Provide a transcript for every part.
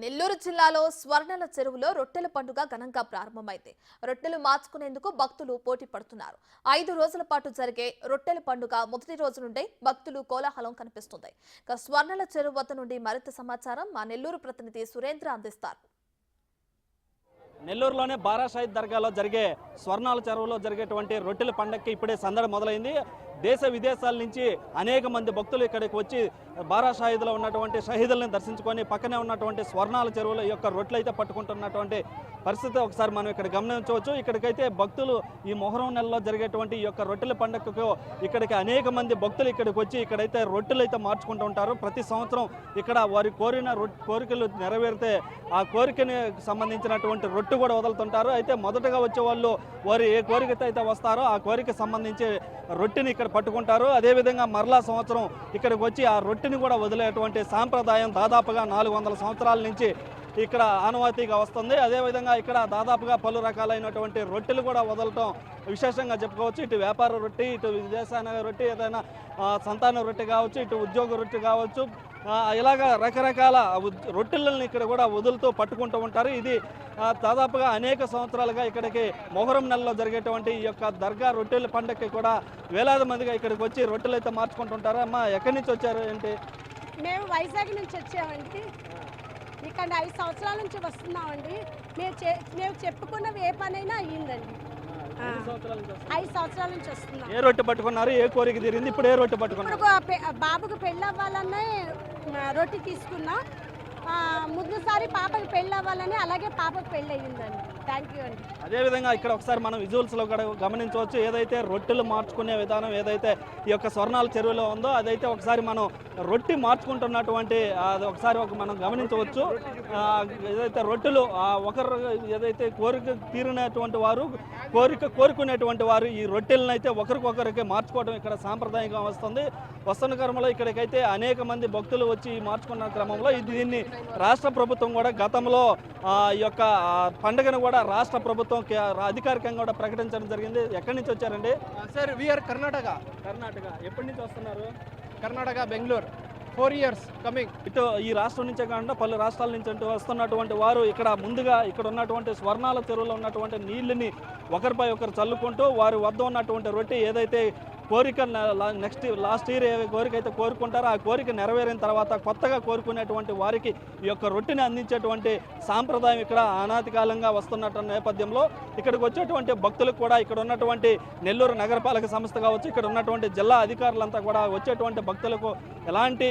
నెల్లూరు జిల్లాలో స్వర్ణల చెరువులో రొట్టెల పండుగ ఘనంగా ప్రారంభమైంది. రొట్టెలు మార్చుకునేందుకు భక్తులు పోటీ పడుతున్నారు. 5 రోజుల పాటు జరిగే రొట్టెల పండుగ మొదటి రోజు నుండే భక్తులు కోలాహలం కనిపిస్తుంది. స్వర్ణల చెరువు వద్ద నుండి మరింత సమాచారం మా నెల్లూరు ప్రతినిధి సురేంద్ర అందిస్తారు. నెల్లూరులోనే బారా షాహిద్ దర్గాలో జరిగే స్వర్ణాల చెరువులో జరిగేటువంటి రొట్టెల పండగకి ఇప్పుడే సందడి మొదలైంది. దేశ విదేశాల నుంచి అనేక మంది భక్తులు ఇక్కడికి వచ్చి బారా షాహిద్లో ఉన్నటువంటి షహీదులను దర్శించుకొని పక్కనే ఉన్నటువంటి స్వర్ణాల చెరువులో ఈ యొక్క రొట్టెలు అయితే పట్టుకుంటున్నటువంటి పరిస్థితి ఒకసారి మనం ఇక్కడ గమనించవచ్చు. ఇక్కడికైతే భక్తులు ఈ మొహరం నెలలో జరిగేటువంటి ఈ యొక్క రొట్టెల పండుగకు ఇక్కడికి అనేక మంది భక్తులు ఇక్కడికి వచ్చి ఇక్కడైతే రొట్టెలు అయితే మార్చుకుంటూ ఉంటారు. ప్రతి సంవత్సరం ఇక్కడ వారి కోరికలు నెరవేరితే ఆ కోరికని సంబంధించినటువంటి రొట్టె కూడా వదులుతుంటారు. అయితే మొదటగా వచ్చే వాళ్ళు వారు ఏ కోరికతో అయితే వస్తారో ఆ కోరిక సంబంధించి రొట్టెని ఇక్కడ పట్టుకుంటారు. అదేవిధంగా మరలా సంవత్సరం ఇక్కడికి వచ్చి ఆ రొట్టెని కూడా వదిలేటువంటి సాంప్రదాయం దాదాపుగా 400 సంవత్సరాల నుంచి ఇక్కడ ఆనవాయితీగా వస్తుంది. అదేవిధంగా ఇక్కడ దాదాపుగా పలు రకాలైనటువంటి రొట్టెలు కూడా వదలటం విశేషంగా చెప్పుకోవచ్చు. ఇటు వ్యాపార రొట్టె, ఇటు విదేశాన రొట్టె, ఏదైనా సంతాన రొట్టె కావచ్చు, ఇటు ఉద్యోగ రొట్టె కావచ్చు, ఇలాగా రకరకాల రొట్టెలను ఇక్కడ కూడా వదులుతూ పట్టుకుంటూ ఉంటారు. ఇది దాదాపుగా అనేక సంవత్సరాలుగా ఇక్కడికి మొహరం నెలలో జరిగేటువంటి ఈ యొక్క దర్గా రొట్టెల పండుగకి కూడా వేలాది మందిగా ఇక్కడికి వచ్చి రొట్టెలు అయితే మార్చుకుంటుంటారు. అమ్మ, ఎక్కడి నుంచి వచ్చారు ఏంటి? మేము వైజాగ్ నుంచి వచ్చామండి. ఇక్కడ 5 సంవత్సరాల నుంచి వస్తున్నామండి. మేము చెప్పుకున్నవి ఏ పనైనా అయ్యిందండి. 5 సంవత్సరాల నుంచి వస్తున్నాం. ఏ రొట్టె పట్టుకున్నారు? ఏ కోరిక తీరింది? ఇప్పుడు ఏ రొట్టె పట్టుకున్నారు? బాబుకు పెళ్ళి అవ్వాలనే రొట్టె తీసుకున్నాం. ముందుసారి పాపకి పెళ్ళి అవ్వాలని, అలాగే పాపకు పెళ్ళి అయ్యిందండి. థ్యాంక్ యూ అండి. అదేవిధంగా ఇక్కడ ఒకసారి మనం విజువల్స్లో కూడా గమనించవచ్చు. ఏదైతే రొట్టెలు మార్చుకునే విధానం ఏదైతే ఈ యొక్క స్వర్ణాల చెరువులో ఉందో అదైతే ఒకసారి మనం రొట్టె మార్చుకుంటున్నటువంటి ఒకసారి మనం గమనించవచ్చు. ఏదైతే రొట్టెలు ఒకరు ఏదైతే కోరిక తీరినటువంటి వారు కోరుకునేటువంటి వారు ఈ రొట్టెలను అయితే ఒకరికొకరికి మార్చుకోవడం ఇక్కడ సాంప్రదాయంగా వస్తుంది. వస్తున్న క్రమంలో ఇక్కడికైతే అనేక మంది భక్తులు వచ్చి మార్చుకున్న క్రమంలో దీన్ని రాష్ట్ర ప్రభుత్వం కూడా గతంలో ఈ యొక్క పండుగను కూడా రాష్ట్ర ప్రభుత్వం అధికారికంగా కూడా ప్రకటించడం జరిగింది. ఎక్కడి నుంచి వచ్చారండి? Sir we are Karnataka. ఎప్పటి నుంచి వస్తున్నారు? కర్ణాటక, బెంగళూరు. 4 years coming. ఇటు ఈ రాష్ట్రం నుంచే కాకుండా పలు రాష్ట్రాల నుంచి వస్తున్నటువంటి వారు ఇక్కడ ముందుగా ఇక్కడ ఉన్నటువంటి స్వర్ణాల చెరువులో ఉన్నటువంటి నీళ్ళని ఒకరిపై ఒకరు చల్లుకుంటూ వారి వద్ద ఉన్నటువంటి రొట్టె ఏదైతే కోరిక లాస్ట్ ఇయర్ ఏ కోరిక అయితే కోరుకుంటారో ఆ కోరిక నెరవేరిన తర్వాత కొత్తగా కోరుకునేటువంటి వారికి ఈ యొక్క రొట్టెని అందించేటువంటి సాంప్రదాయం ఇక్కడ అనాది కాలంగా వస్తున్నట్టు నేపథ్యంలో ఇక్కడికి వచ్చేటువంటి భక్తులకు కూడా ఇక్కడ ఉన్నటువంటి నెల్లూరు నగరపాలక సంస్థ కావచ్చు, ఇక్కడ ఉన్నటువంటి జిల్లా అధికారులంతా కూడా వచ్చేటువంటి భక్తులకు ఎలాంటి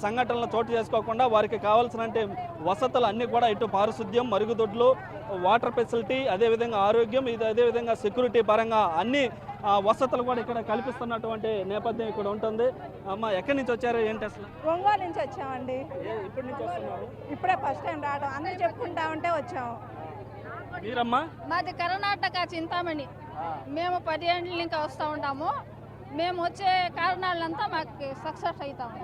సంఘటనలు చోటు చేసుకోకుండా వారికి కావాల్సిన వసతులు అన్నీ కూడా ఇటు పారిశుద్ధ్యం, మరుగుదొడ్లు, వాటర్ ఫెసిలిటీ, అదేవిధంగా ఆరోగ్యం, అదేవిధంగా సెక్యూరిటీ పరంగా అన్ని వసతులు కూడా ఇక్కడ కల్పిస్తున్నటువంటి నేపథ్యం ఇక్కడ ఉంటుంది. అమ్మ, ఎక్కడి నుంచి వచ్చారు ఏంటి అసలు? ఒంగోలు నుంచి వచ్చామండి. ఇప్పటి నుంచి వస్తున్నారు? ఇప్పుడే ఫస్ట్ టైం రావడం, అందరూ చెప్పుకుంటా ఉంటే వచ్చాము. మీరమ్మా? మాది కర్ణాటక, చింతామణి. మేము 10 ఏళ్ళ ఇంకా వస్తూ ఉంటాము. మేము వచ్చే కారణాలంతా మాకు సక్సెస్ అవుతాము.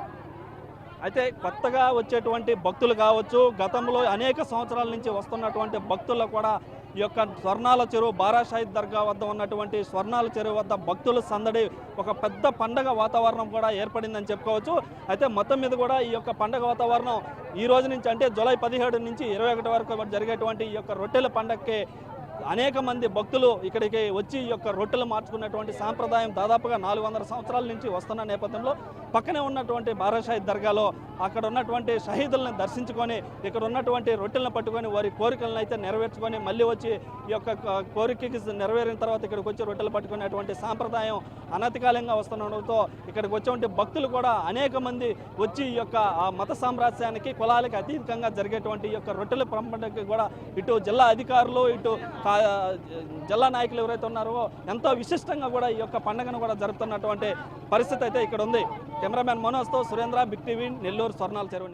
అయితే కొత్తగా వచ్చేటువంటి భక్తులు కావచ్చు, గతంలో అనేక సంవత్సరాల నుంచి వస్తున్నటువంటి భక్తుల్లో కూడా ఈ యొక్క స్వర్ణాల చెరువు బారా షాహిద్ దర్గా వద్ద ఉన్నటువంటి స్వర్ణాల చెరువు వద్ద భక్తుల సందడి ఒక పెద్ద పండగ వాతావరణం కూడా ఏర్పడిందని చెప్పుకోవచ్చు. అయితే మొత్తం మీద కూడా ఈ యొక్క పండగ వాతావరణం ఈ రోజు నుంచి అంటే జూలై 17 నుంచి 21 వరకు జరిగేటువంటి ఈ యొక్క రొట్టెల పండగకి అనేక మంది భక్తులు ఇక్కడికి వచ్చి ఈ యొక్క రొట్టెలు మార్చుకున్నటువంటి సాంప్రదాయం దాదాపుగా 400 సంవత్సరాల నుంచి వస్తున్న నేపథ్యంలో పక్కనే ఉన్నటువంటి బారా షాహిద్ దర్గాలో అక్కడ ఉన్నటువంటి షహీదులను దర్శించుకొని ఇక్కడ ఉన్నటువంటి రొట్టెలను పట్టుకొని వారి కోరికలను అయితే నెరవేర్చుకొని మళ్ళీ వచ్చి ఈ యొక్క కోరికకి నెరవేరిన తర్వాత ఇక్కడికి వచ్చి రొట్టెలు పట్టుకునేటువంటి సాంప్రదాయం అనతికాలంగా వస్తుండడంతో ఇక్కడికి వచ్చేటువంటి భక్తులు కూడా అనేక మంది వచ్చి ఈ యొక్క మత సామ్రాజ్యానికి కులాలకి అతీతంగా జరిగేటువంటి ఈ యొక్క రొట్టెల పండుగకి కూడా ఇటు జిల్లా అధికారులు, ఇటు జిల్లా నాయకులు ఎవరైతే ఉన్నారో ఎంతో విశిష్టంగా కూడా ఈ యొక్క పండుగను కూడా జరుపుతున్నటువంటి పరిస్థితి అయితే ఇక్కడ ఉంది. కెమెరామ్యాన్ మనోజ్తో సురేంద్ర, బిగ్ టీవీ, నెల్లూరు స్వర్ణాల చెరువు.